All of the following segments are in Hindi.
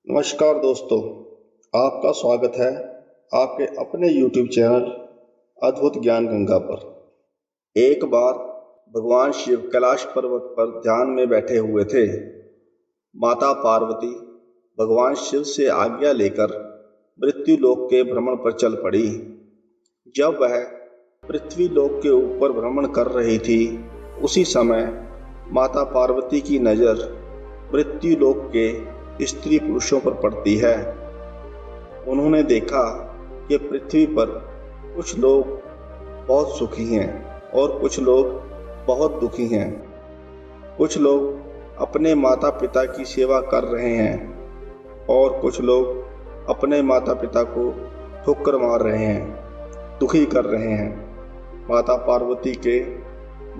नमस्कार दोस्तों, आपका स्वागत है आपके अपने YouTube चैनल अद्भुत ज्ञान गंगा पर। एक बार भगवान शिव कैलाश पर्वत पर ध्यान में बैठे हुए थे। माता पार्वती भगवान शिव से आज्ञा लेकर मृत्यु लोक के भ्रमण पर चल पड़ी। जब वह पृथ्वी लोक के ऊपर भ्रमण कर रही थी, उसी समय माता पार्वती की नज़र मृत्यु लोक के स्त्री पुरुषों पर पड़ती है। उन्होंने देखा कि पृथ्वी पर कुछ लोग बहुत सुखी हैं और कुछ लोग बहुत दुखी हैं। कुछ लोग अपने माता पिता की सेवा कर रहे हैं और कुछ लोग अपने माता पिता को ठोकर मार रहे हैं, दुखी कर रहे हैं। माता पार्वती के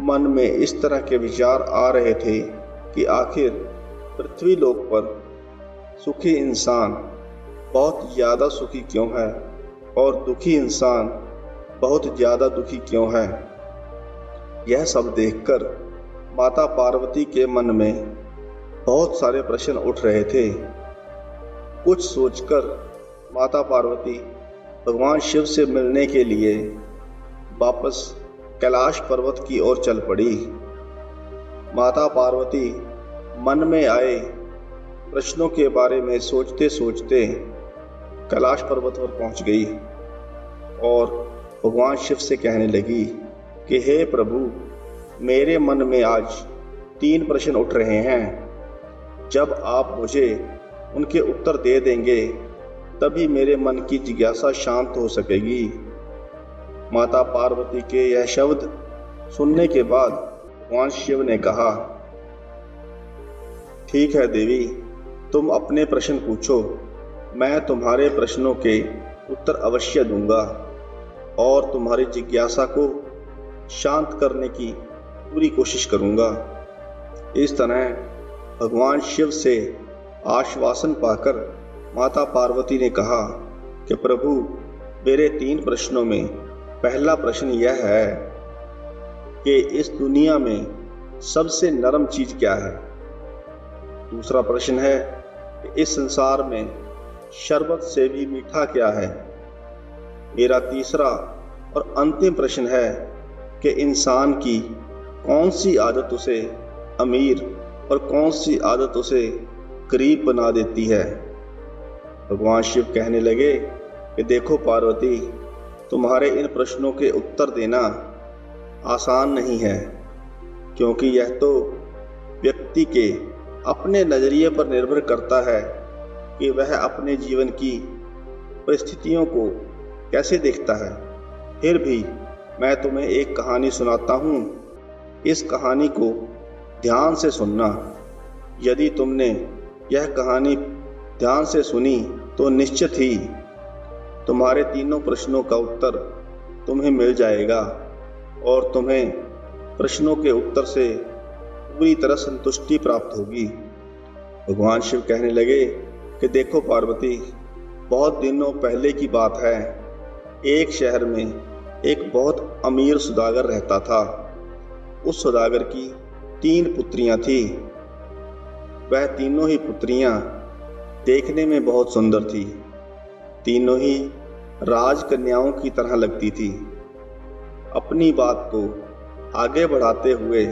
मन में इस तरह के विचार आ रहे थे कि आखिर पृथ्वी लोक पर सुखी इंसान बहुत ज़्यादा सुखी क्यों है और दुखी इंसान बहुत ज़्यादा दुखी क्यों है। यह सब देखकर माता पार्वती के मन में बहुत सारे प्रश्न उठ रहे थे। कुछ सोचकर माता पार्वती भगवान शिव से मिलने के लिए वापस कैलाश पर्वत की ओर चल पड़ी। माता पार्वती मन में आए प्रश्नों के बारे में सोचते सोचते कैलाश पर्वत पर पहुंच गई और भगवान शिव से कहने लगी कि हे प्रभु, मेरे मन में आज 3 प्रश्न उठ रहे हैं। जब आप मुझे उनके उत्तर दे देंगे तभी मेरे मन की जिज्ञासा शांत हो सकेगी। माता पार्वती के यह शब्द सुनने के बाद भगवान शिव ने कहा, ठीक है देवी, तुम अपने प्रश्न पूछो, मैं तुम्हारे प्रश्नों के उत्तर अवश्य दूंगा और तुम्हारी जिज्ञासा को शांत करने की पूरी कोशिश करूंगा। इस तरह भगवान शिव से आश्वासन पाकर माता पार्वती ने कहा कि प्रभु, मेरे 3 प्रश्नों में पहला प्रश्न यह है कि इस दुनिया में सबसे नरम चीज क्या है। दूसरा प्रश्न है कि इस संसार में शरबत से भी मीठा क्या है। मेरा तीसरा और अंतिम प्रश्न है कि इंसान की कौन सी आदत उसे अमीर और कौन सी आदत उसे गरीब बना देती है। भगवान शिव कहने लगे कि देखो पार्वती, तुम्हारे इन प्रश्नों के उत्तर देना आसान नहीं है, क्योंकि यह तो व्यक्ति के अपने नज़रिए पर निर्भर करता है कि वह अपने जीवन की परिस्थितियों को कैसे देखता है। फिर भी मैं तुम्हें एक कहानी सुनाता हूँ। इस कहानी को ध्यान से सुनना। यदि तुमने यह कहानी ध्यान से सुनी तो निश्चित ही तुम्हारे 3 प्रश्नों का उत्तर तुम्हें मिल जाएगा और तुम्हें प्रश्नों के उत्तर से पूरी तरह संतुष्टि प्राप्त होगी। भगवान शिव कहने लगे कि देखो पार्वती, बहुत दिनों पहले की बात है। एक शहर में एक बहुत अमीर सौदागर रहता था। उस सौदागर की 3 पुत्रियां थीं। वह तीनों ही पुत्रियां देखने में बहुत सुंदर थीं। तीनों ही राजकन्याओं की तरह लगती थी। अपनी बात को आगे बढ़ाते हुए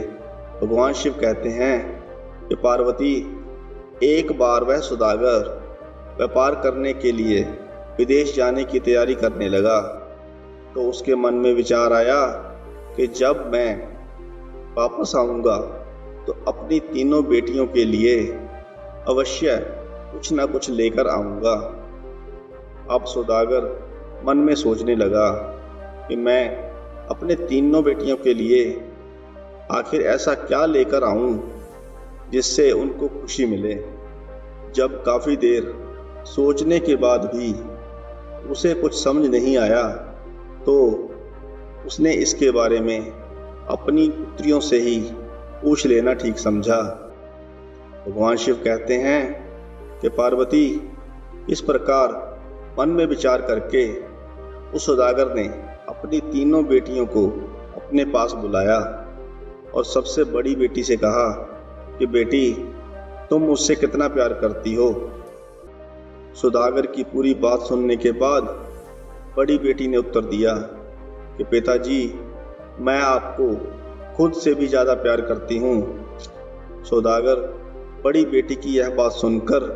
भगवान शिव कहते हैं कि पार्वती, एक बार वह सौदागर व्यापार करने के लिए विदेश जाने की तैयारी करने लगा तो उसके मन में विचार आया कि जब मैं वापस आऊँगा तो अपनी तीनों बेटियों के लिए अवश्य कुछ न कुछ लेकर आऊँगा। अब सौदागर मन में सोचने लगा कि मैं अपने तीनों बेटियों के लिए आखिर ऐसा क्या लेकर आऊं जिससे उनको खुशी मिले। जब काफ़ी देर सोचने के बाद भी उसे कुछ समझ नहीं आया तो उसने इसके बारे में अपनी पुत्रियों से ही पूछ लेना ठीक समझा। भगवान शिव कहते हैं कि पार्वती, इस प्रकार मन में विचार करके उस सौदागर ने अपनी तीनों बेटियों को अपने पास बुलाया और सबसे बड़ी बेटी से कहा कि बेटी, तुम मुझसे कितना प्यार करती हो। सौदागर की पूरी बात सुनने के बाद बड़ी बेटी ने उत्तर दिया कि पिताजी, मैं आपको खुद से भी ज़्यादा प्यार करती हूँ। सौदागर बड़ी बेटी की यह बात सुनकर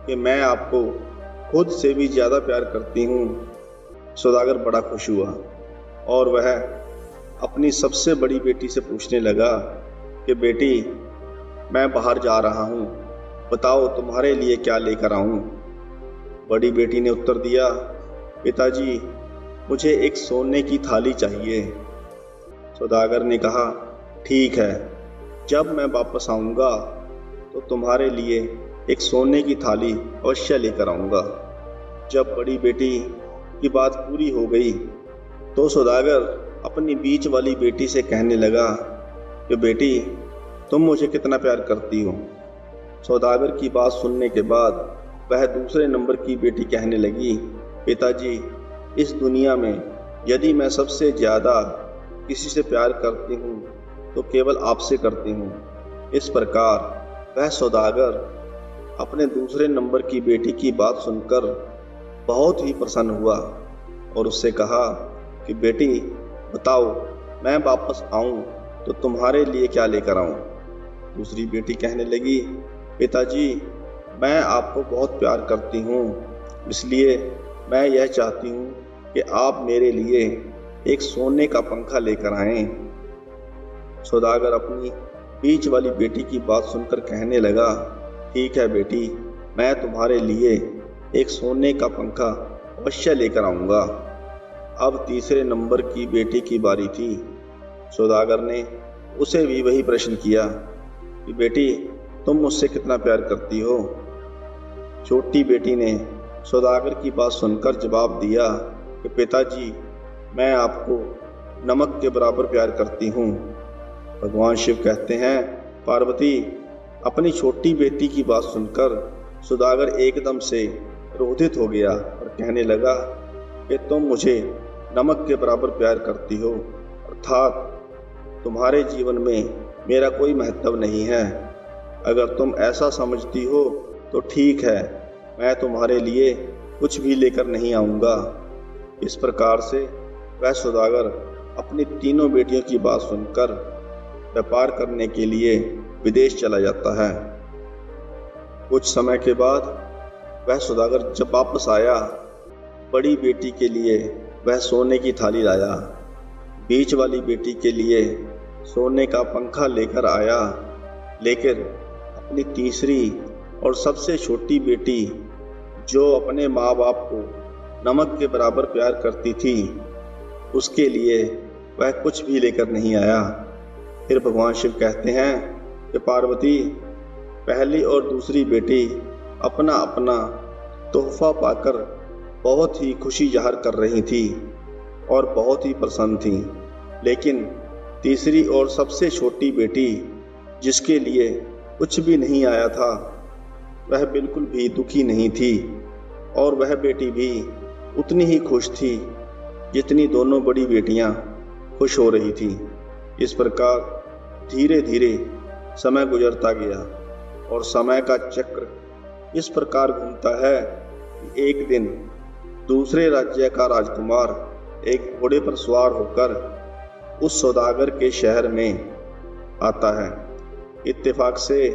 कि मैं आपको खुद से भी ज़्यादा प्यार करती हूँ, सौदागर बड़ा खुश हुआ और वह अपनी सबसे बड़ी बेटी से पूछने लगा कि बेटी, मैं बाहर जा रहा हूँ, बताओ तुम्हारे लिए क्या लेकर आऊँ। बड़ी बेटी ने उत्तर दिया, पिताजी, मुझे एक सोने की थाली चाहिए। सौदागर ने कहा, ठीक है, जब मैं वापस आऊँगा तो तुम्हारे लिए एक सोने की थाली अवश्य लेकर आऊँगा। जब बड़ी बेटी की बात पूरी हो गई तो सौदागर अपनी बीच वाली बेटी से कहने लगा कि बेटी, तुम मुझे कितना प्यार करती हो। सौदागर की बात सुनने के बाद वह दूसरे नंबर की बेटी कहने लगी, पिताजी, इस दुनिया में यदि मैं सबसे ज़्यादा किसी से प्यार करती हूँ तो केवल आपसे करती हूँ। इस प्रकार वह सौदागर अपने दूसरे नंबर की बेटी की बात सुनकर बहुत ही प्रसन्न हुआ और उससे कहा कि बेटी, बताओ, मैं वापस आऊँ तो तुम्हारे लिए क्या लेकर आऊँ। दूसरी बेटी कहने लगी, पिताजी, मैं आपको बहुत प्यार करती हूँ, इसलिए मैं यह चाहती हूँ कि आप मेरे लिए एक सोने का पंखा लेकर आएं। सौदागर अपनी बीच वाली बेटी की बात सुनकर कहने लगा, ठीक है बेटी, मैं तुम्हारे लिए एक सोने का पंखा अवश्य लेकर आऊँगा। अब तीसरे नंबर की बेटी की बारी थी। सौदागर ने उसे भी वही प्रश्न किया कि बेटी, तुम मुझसे कितना प्यार करती हो। छोटी बेटी ने सौदागर की बात सुनकर जवाब दिया कि पिताजी, मैं आपको नमक के बराबर प्यार करती हूँ। भगवान शिव कहते हैं, पार्वती, अपनी छोटी बेटी की बात सुनकर सौदागर एकदम से क्रोधित हो गया और कहने लगा कि तुम मुझे नमक के बराबर प्यार करती हो, अर्थात तुम्हारे जीवन में मेरा कोई महत्व नहीं है। अगर तुम ऐसा समझती हो तो ठीक है, मैं तुम्हारे लिए कुछ भी लेकर नहीं आऊँगा। इस प्रकार से वह सौदागर अपनी तीनों बेटियों की बात सुनकर व्यापार करने के लिए विदेश चला जाता है। कुछ समय के बाद वह सौदागर जब वापस आया, बड़ी बेटी के लिए वह सोने की थाली लाया, बीच वाली बेटी के लिए सोने का पंखा लेकर आया, लेकिन अपनी तीसरी और सबसे छोटी बेटी, जो अपने माँ बाप को नमक के बराबर प्यार करती थी, उसके लिए वह कुछ भी लेकर नहीं आया। फिर भगवान शिव कहते हैं कि पार्वती, पहली और दूसरी बेटी अपना अपना तोहफा पाकर बहुत ही खुशी जाहिर कर रही थी और बहुत ही प्रसन्न थी, लेकिन तीसरी और सबसे छोटी बेटी, जिसके लिए कुछ भी नहीं आया था, वह बिल्कुल भी दुखी नहीं थी और वह बेटी भी उतनी ही खुश थी जितनी दोनों बड़ी बेटियां खुश हो रही थी। इस प्रकार धीरे धीरे समय गुजरता गया और समय का चक्र इस प्रकार घूमता है कि एक दिन दूसरे राज्य का राजकुमार एक घोड़े पर सवार होकर उस सौदागर के शहर में आता है। इत्तेफाक से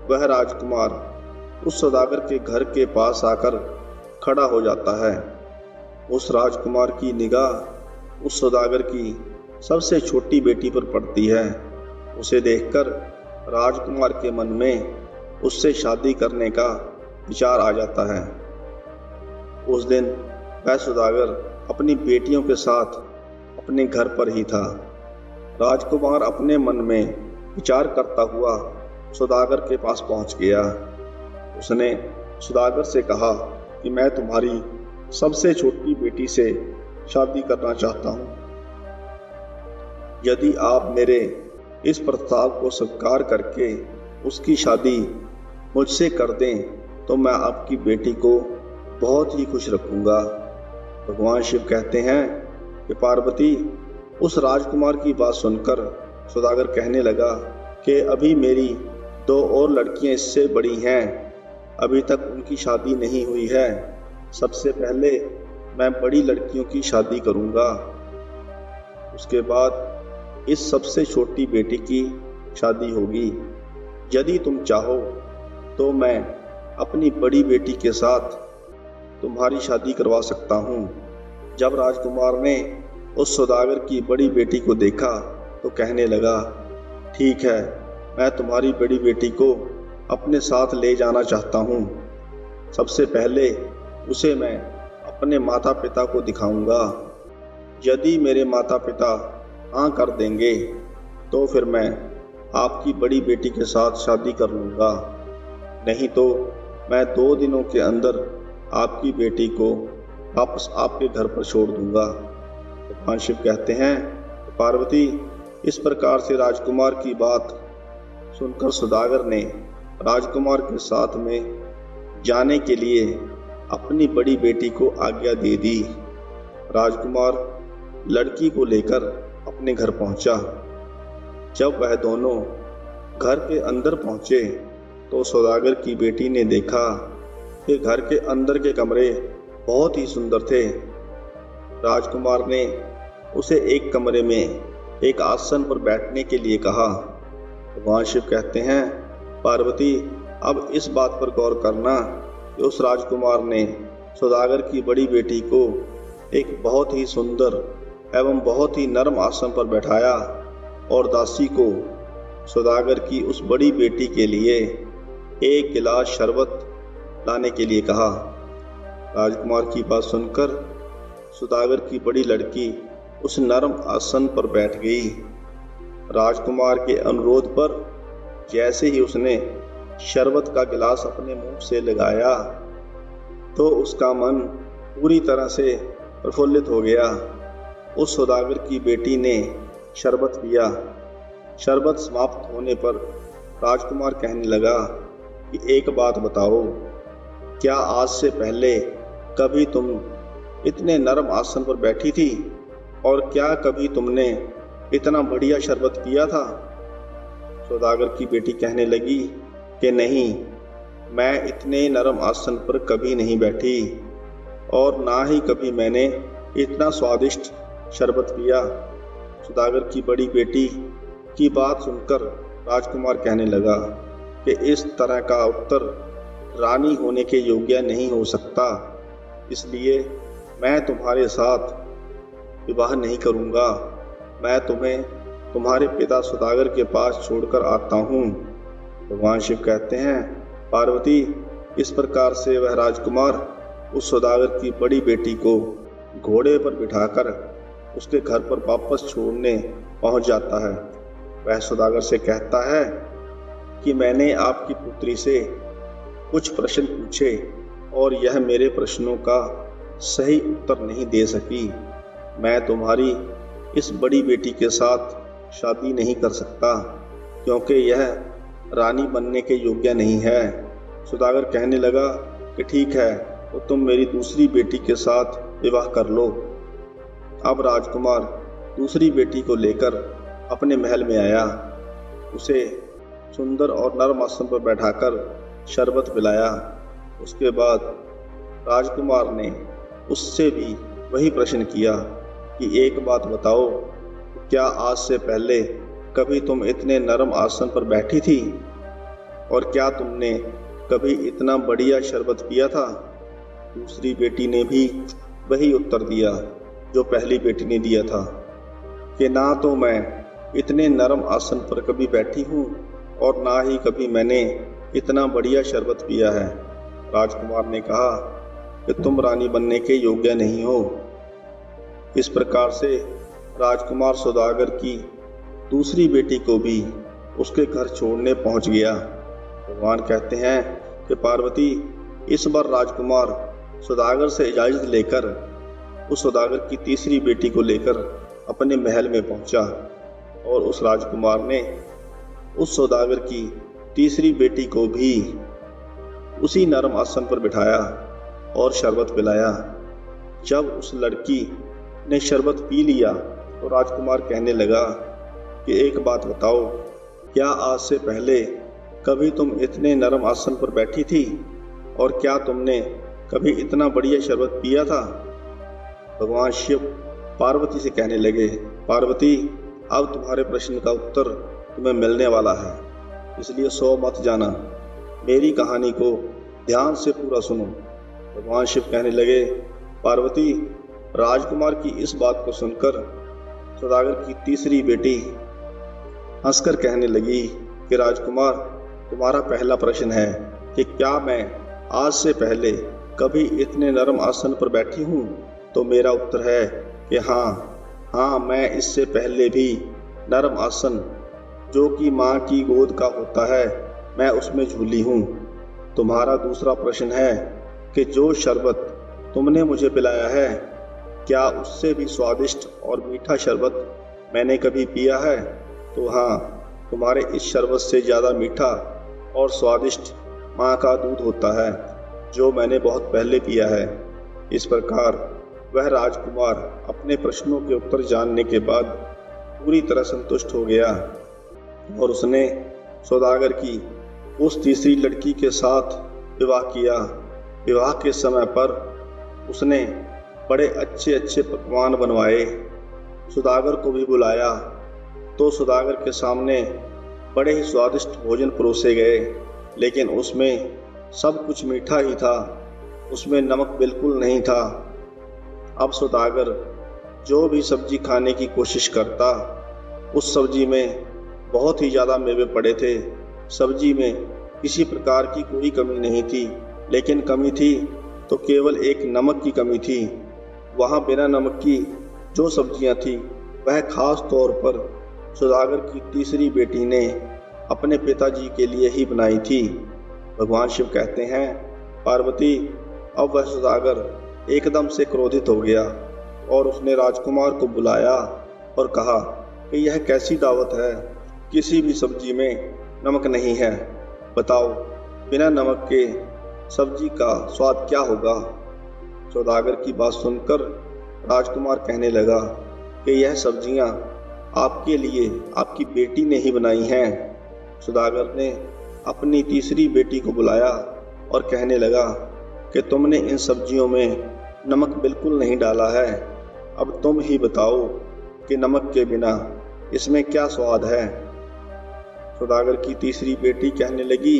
वह राजकुमार उस सौदागर के घर के पास आकर खड़ा हो जाता है। उस राजकुमार की निगाह उस सौदागर की सबसे छोटी बेटी पर पड़ती है। उसे देखकर राजकुमार के मन में उससे शादी करने का विचार आ जाता है। उस दिन वह सौदागर अपनी बेटियों के साथ अपने घर पर ही था। राजकुमार अपने मन में विचार करता हुआ सौदागर के पास पहुंच गया। उसने सौदागर से कहा कि मैं तुम्हारी सबसे छोटी बेटी से शादी करना चाहता हूँ। यदि आप मेरे इस प्रस्ताव को स्वीकार करके उसकी शादी मुझसे कर दें तो मैं आपकी बेटी को बहुत ही खुश रखूँगा। भगवान शिव कहते हैं कि पार्वती, उस राजकुमार की बात सुनकर सौदागर कहने लगा कि अभी मेरी 2 और लड़कियां इससे बड़ी हैं, अभी तक उनकी शादी नहीं हुई है। सबसे पहले मैं बड़ी लड़कियों की शादी करूँगा, उसके बाद इस सबसे छोटी बेटी की शादी होगी। यदि तुम चाहो तो मैं अपनी बड़ी बेटी के साथ तुम्हारी शादी करवा सकता हूँ। जब राजकुमार ने उस सौदागर की बड़ी बेटी को देखा तो कहने लगा, ठीक है, मैं तुम्हारी बड़ी बेटी को अपने साथ ले जाना चाहता हूँ। सबसे पहले उसे मैं अपने माता पिता को दिखाऊंगा। यदि मेरे माता पिता हाँ कर देंगे तो फिर मैं आपकी बड़ी बेटी के साथ शादी कर लूँगा, नहीं तो मैं 2 दिनों के अंदर आपकी बेटी को वापस आपके घर पर छोड़ दूँगा। भगवान शिव कहते हैं, पार्वती इस प्रकार से राजकुमार की बात सुनकर सौदागर ने राजकुमार के साथ में जाने के लिए अपनी बड़ी बेटी को आज्ञा दे दी। राजकुमार लड़की को लेकर अपने घर पहुंचा। जब वह दोनों घर के अंदर पहुंचे तो सौदागर की बेटी ने देखा कि घर के अंदर के कमरे बहुत ही सुंदर थे। राजकुमार ने उसे एक कमरे में एक आसन पर बैठने के लिए कहा। भगवान शिव कहते हैं, पार्वती अब इस बात पर गौर करना कि उस राजकुमार ने सौदागर की बड़ी बेटी को एक बहुत ही सुंदर एवं बहुत ही नरम आसन पर बैठाया और दासी को सौदागर की उस बड़ी बेटी के लिए एक गिलास शरबत लाने के लिए कहा। राजकुमार की बात सुनकर सौदागर की बड़ी लड़की उस नरम आसन पर बैठ गई। राजकुमार के अनुरोध पर जैसे ही उसने शरबत का गिलास अपने मुंह से लगाया तो उसका मन पूरी तरह से प्रफुल्लित हो गया। उस सौदागर की बेटी ने शरबत पिया। शरबत समाप्त होने पर राजकुमार कहने लगा कि एक बात बताओ, क्या आज से पहले कभी तुम इतने नरम आसन पर बैठी थी और क्या कभी तुमने इतना बढ़िया शरबत पिया था? सौदागर की बेटी कहने लगी कि नहीं, मैं इतने नरम आसन पर कभी नहीं बैठी और ना ही कभी मैंने इतना स्वादिष्ट शरबत पिया। सौदागर की बड़ी बेटी की बात सुनकर राजकुमार कहने लगा कि इस तरह का उत्तर रानी होने के योग्य नहीं हो सकता, इसलिए मैं तुम्हारे साथ विवाह नहीं करूँगा। मैं तुम्हें तुम्हारे पिता सौदागर के पास छोड़कर आता हूँ। भगवान शिव कहते हैं, पार्वती इस प्रकार से वह राजकुमार उस सौदागर की बड़ी बेटी को घोड़े पर बिठाकर उसके घर पर वापस छोड़ने पहुँच जाता है। वह सौदागर से कहता है कि मैंने आपकी पुत्री से कुछ प्रश्न पूछे और यह मेरे प्रश्नों का सही उत्तर नहीं दे सकी। मैं तुम्हारी इस बड़ी बेटी के साथ शादी नहीं कर सकता क्योंकि यह रानी बनने के योग्य नहीं है। सौदागर कहने लगा कि ठीक है, तो तुम मेरी दूसरी बेटी के साथ विवाह कर लो। अब राजकुमार दूसरी बेटी को लेकर अपने महल में आया। उसे सुंदर और नरम आसन पर बैठाकर शरबत पिलाया। उसके बाद राजकुमार ने उससे भी वही प्रश्न किया कि एक बात बताओ, क्या आज से पहले कभी तुम इतने नरम आसन पर बैठी थी और क्या तुमने कभी इतना बढ़िया शरबत पिया था? दूसरी बेटी ने भी वही उत्तर दिया जो पहली बेटी ने दिया था कि ना तो मैं इतने नरम आसन पर कभी बैठी हूँ और ना ही कभी मैंने इतना बढ़िया शरबत पिया है। राजकुमार ने कहा कि तुम रानी बनने के योग्य नहीं हो। इस प्रकार से राजकुमार सौदागर की दूसरी बेटी को भी उसके घर छोड़ने पहुंच गया। भगवान कहते हैं कि पार्वती इस बार राजकुमार सौदागर से इजाज़त लेकर उस सौदागर की तीसरी बेटी को लेकर अपने महल में पहुंचा और उस राजकुमार ने उस सौदागर की तीसरी बेटी को भी उसी नरम आसन पर बिठाया और शरबत पिलाया। जब उस लड़की ने शरबत पी लिया तो राजकुमार कहने लगा कि एक बात बताओ, क्या आज से पहले कभी तुम इतने नरम आसन पर बैठी थी और क्या तुमने कभी इतना बढ़िया शरबत पिया था? भगवान शिव पार्वती से कहने लगे, पार्वती, अब तुम्हारे प्रश्न का उत्तर तुम्हें मिलने वाला है, इसलिए सो मत जाना। मेरी कहानी को ध्यान से पूरा सुनो। भगवान शिव कहने लगे, पार्वती, राजकुमार की इस बात को सुनकर सौदागर की तीसरी बेटी हंसकर कहने लगी कि राजकुमार, तुम्हारा पहला प्रश्न है कि क्या मैं आज से पहले कभी इतने नरम आसन पर बैठी हूँ? तो मेरा उत्तर है कि हाँ, मैं इससे पहले भी नरम आसन जो कि माँ की गोद का होता है, मैं उसमें झूली हूँ। तुम्हारा दूसरा प्रश्न है कि जो शरबत तुमने मुझे पिलाया है, क्या उससे भी स्वादिष्ट और मीठा शरबत मैंने कभी पिया है? तो हाँ, तुम्हारे इस शरबत से ज़्यादा मीठा और स्वादिष्ट माँ का दूध होता है, जो मैंने बहुत पहले पिया है। इस प्रकार वह राजकुमार अपने प्रश्नों के उत्तर जानने के बाद पूरी तरह संतुष्ट हो गया और उसने सौदागर की उस तीसरी लड़की के साथ विवाह किया। विवाह के समय पर उसने बड़े अच्छे अच्छे पकवान बनवाए, सौदागर को भी बुलाया तो सौदागर के सामने बड़े ही स्वादिष्ट भोजन परोसे गए, लेकिन उसमें सब कुछ मीठा ही था, उसमें नमक बिल्कुल नहीं था। अब सौदागर जो भी सब्जी खाने की कोशिश करता, उस सब्जी में बहुत ही ज़्यादा मेवे पड़े थे। सब्जी में किसी प्रकार की कोई कमी नहीं थी, लेकिन कमी थी तो केवल एक नमक की कमी थी। वहाँ बिना नमक की जो सब्जियाँ थी वह खास तौर पर सौदागर की तीसरी बेटी ने अपने पिताजी के लिए ही बनाई थी। भगवान शिव कहते हैं, पार्वती, अब वह सौदागर एकदम से क्रोधित हो गया और उसने राजकुमार को बुलाया और कहा कि यह कैसी दावत है, किसी भी सब्जी में नमक नहीं है, बताओ बिना नमक के सब्जी का स्वाद क्या होगा? सौदागर की बात सुनकर राजकुमार कहने लगा कि यह सब्जियां आपके लिए आपकी बेटी ने ही बनाई हैं। सौदागर ने अपनी तीसरी बेटी को बुलाया और कहने लगा कि तुमने इन सब्जियों में नमक बिल्कुल नहीं डाला है, अब तुम ही बताओ कि नमक के बिना इसमें क्या स्वाद है? सौदागर की तीसरी बेटी कहने लगी,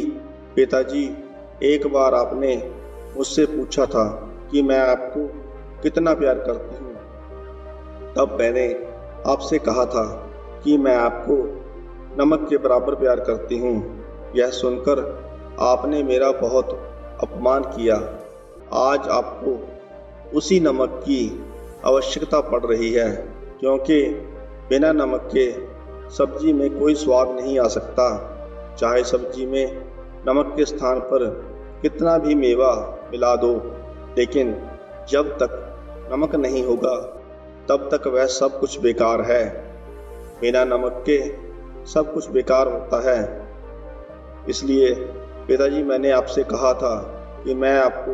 पिताजी, एक बार आपने मुझसे पूछा था कि मैं आपको कितना प्यार करती हूँ, तब मैंने आपसे कहा था कि मैं आपको नमक के बराबर प्यार करती हूँ। यह सुनकर आपने मेरा बहुत अपमान किया। आज आपको उसी नमक की आवश्यकता पड़ रही है, क्योंकि बिना नमक के सब्जी में कोई स्वाद नहीं आ सकता। चाहे सब्जी में नमक के स्थान पर कितना भी मेवा मिला दो, लेकिन जब तक नमक नहीं होगा तब तक वह सब कुछ बेकार है। बिना नमक के सब कुछ बेकार होता है। इसलिए पिताजी, मैंने आपसे कहा था कि मैं आपको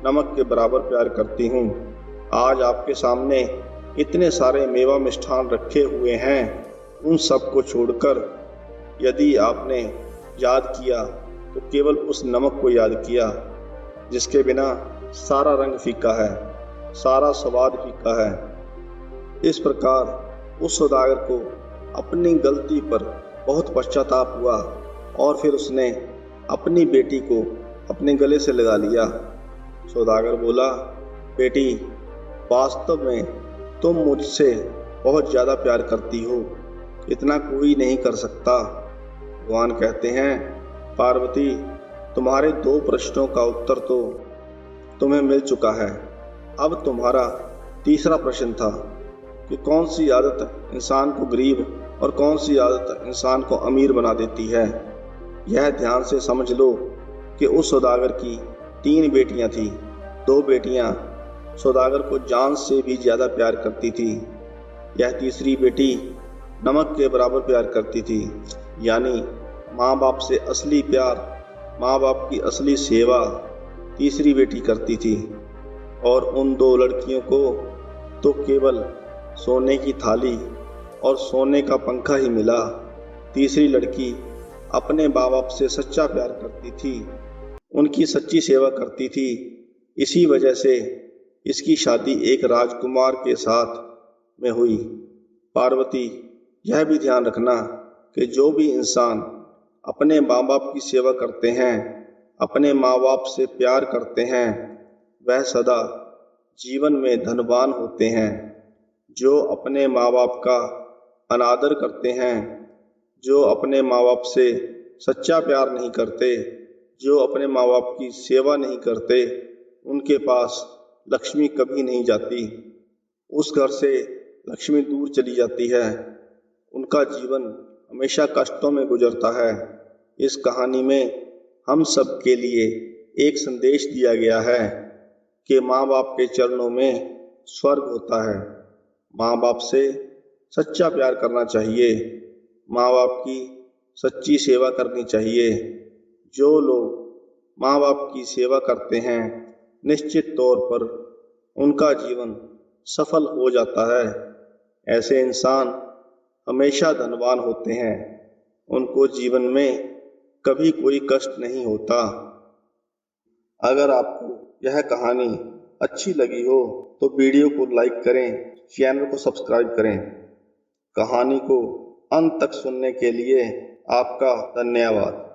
नमक के बराबर प्यार करती हूँ। आज आपके सामने इतने सारे मेवा मिष्ठान रखे हुए हैं, उन सब को छोड़कर यदि आपने याद किया तो केवल उस नमक को याद किया, जिसके बिना सारा रंग फीका है, सारा स्वाद फीका है। इस प्रकार उस सौदागर को अपनी गलती पर बहुत पश्चाताप हुआ और फिर उसने अपनी बेटी को अपने गले से लगा लिया। सौदागर बोला, बेटी, वास्तव में तुम मुझसे बहुत ज़्यादा प्यार करती हो, इतना कोई नहीं कर सकता। भगवान कहते हैं, पार्वती, तुम्हारे 2 प्रश्नों का उत्तर तो तुम्हें मिल चुका है। अब तुम्हारा तीसरा प्रश्न था कि कौन सी आदत इंसान को गरीब और कौन सी आदत इंसान को अमीर बना देती है। यह ध्यान से समझ लो कि उस सौदागर की 3 बेटियां थीं। 2 बेटियां सौदागर को जान से भी ज़्यादा प्यार करती थी। यह तीसरी बेटी नमक के बराबर प्यार करती थी, यानी माँ बाप से असली प्यार, माँ बाप की असली सेवा तीसरी बेटी करती थी। और उन 2 लड़कियों को तो केवल सोने की थाली और सोने का पंखा ही मिला। तीसरी लड़की अपने माँ बाप से सच्चा प्यार करती थी। उनकी सच्ची सेवा करती थी। इसी वजह से इसकी शादी एक राजकुमार के साथ में हुई। पार्वती, यह भी ध्यान रखना कि जो भी इंसान अपने माँ बाप की सेवा करते हैं, अपने माँ बाप से प्यार करते हैं, वह सदा जीवन में धनवान होते हैं। जो अपने माँ बाप का अनादर करते हैं, जो अपने माँ बाप से सच्चा प्यार नहीं करते, जो अपने माँ बाप की सेवा नहीं करते, उनके पास लक्ष्मी कभी नहीं जाती। उस घर से लक्ष्मी दूर चली जाती है। उनका जीवन हमेशा कष्टों में गुजरता है। इस कहानी में हम सब के लिए एक संदेश दिया गया है कि माँ बाप के चरणों में स्वर्ग होता है। माँ बाप से सच्चा प्यार करना चाहिए, माँ बाप की सच्ची सेवा करनी चाहिए। जो लोग माँ बाप की सेवा करते हैं, निश्चित तौर पर उनका जीवन सफल हो जाता है। ऐसे इंसान हमेशा धनवान होते हैं। उनको जीवन में कभी कोई कष्ट नहीं होता। अगर आपको यह कहानी अच्छी लगी हो तो वीडियो को लाइक करें, चैनल को सब्सक्राइब करें। कहानी को अंत तक सुनने के लिए आपका धन्यवाद।